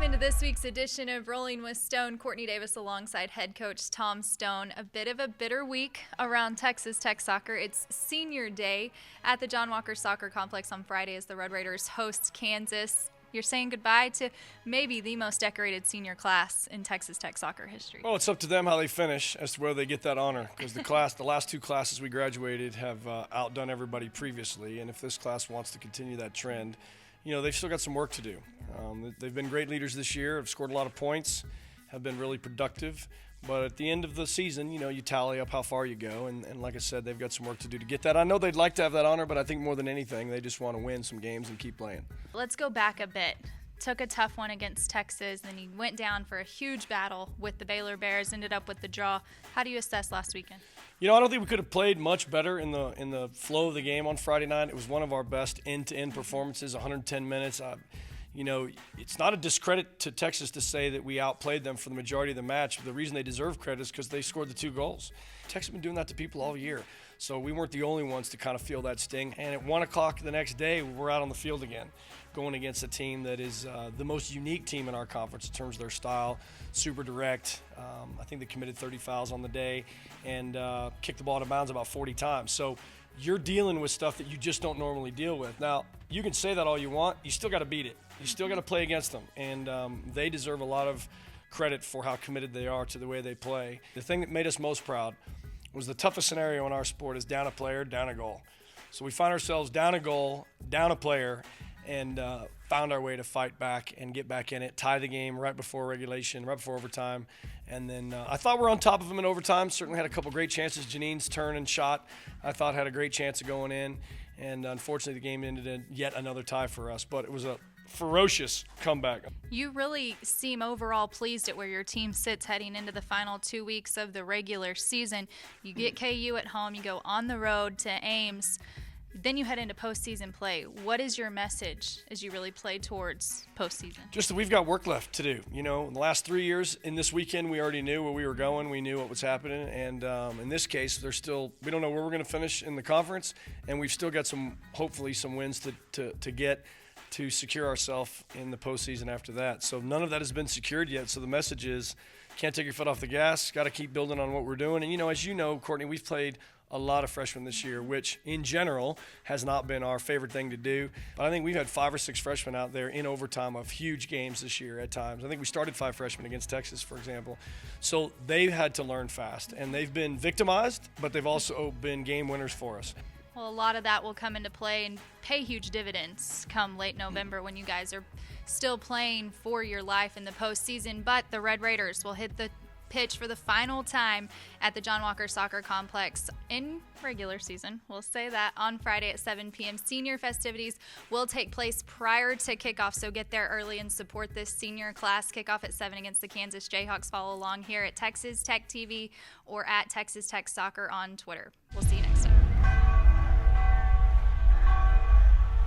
Welcome into this week's edition of Rolling with Stone. Courtney Davis alongside head coach Tom Stone. A bit of a bitter week around Texas Tech soccer. It's senior day at the John Walker Soccer Complex on Friday as the Red Raiders host Kansas. You're saying goodbye to maybe the most decorated senior class in Texas Tech soccer history. Well, it's up to them how they finish as to whether they get that honor, because the last two classes we graduated have outdone everybody previously, and if this class wants to continue that trend, they've still got some work to do. They've been great leaders this year, have scored a lot of points, have been really productive. But at the end of the season, you tally up how far you go. And like I said, they've got some work to do to get that. I know they'd like to have that honor, but I think more than anything, they just want to win some games and keep playing. Let's go back a bit. Took a tough one against Texas, then you went down for a huge battle with the Baylor Bears, ended up with the draw. How do you assess last weekend? I don't think we could have played much better in the flow of the game on Friday night. It was one of our best end-to-end performances, 110 minutes. It's not a discredit to Texas to say that we outplayed them for the majority of the match. The reason they deserve credit is because they scored the 2 goals. Texas has been doing that to people all year. So we weren't the only ones to kind of feel that sting. And at 1 o'clock the next day, we're out on the field again, going against a team that is the most unique team in our conference in terms of their style, super direct. I think they committed 30 fouls on the day and kicked the ball out of bounds about 40 times. So you're dealing with stuff that you just don't normally deal with. Now, you can say that all you want. You still got to beat it. You still got to play against them. And they deserve a lot of credit for how committed they are to the way they play. The thing that made us most proud was the toughest scenario in our sport is down a player, down a goal. So we find ourselves down a goal, down a player, and found our way to fight back and get back in it, tie the game right before regulation, right before overtime. And then I thought we were on top of them in overtime. Certainly had a couple great chances. Janine's turn and shot, I thought, had a great chance of going in. And unfortunately, the game ended in yet another tie for us. But it was a ferocious comeback. You really seem overall pleased at where your team sits heading into the final 2 weeks of the regular season. You get KU at home, you go on the road to Ames, then you head into postseason play. What is your message as you really play towards postseason? Just that we've got work left to do. In the last 3 years, in this weekend, we already knew where we were going. We knew what was happening. And in this case, we don't know where we're going to finish in the conference. And we've still got hopefully some wins to get to secure ourselves in the postseason after that. So none of that has been secured yet. So the message is, can't take your foot off the gas. Got to keep building on what we're doing. And, as you know, Courtney, we've played a lot of freshmen this year, which in general has not been our favorite thing to do. But I think we've had 5 or 6 freshmen out there in overtime of huge games this year at times. I think we started 5 freshmen against Texas, for example. So they've had to learn fast, and they've been victimized, but they've also been game winners for us. Well, a lot of that will come into play and pay huge dividends come late November when you guys are still playing for your life in the postseason. But the Red Raiders will hit the pitch for the final time at the John Walker Soccer Complex in regular season. We'll say that on Friday at 7 p.m. Senior festivities will take place prior to kickoff, so get there early and support this senior class. Kickoff at 7 against the Kansas Jayhawks. Follow along here at Texas Tech TV or at Texas Tech Soccer on Twitter. We'll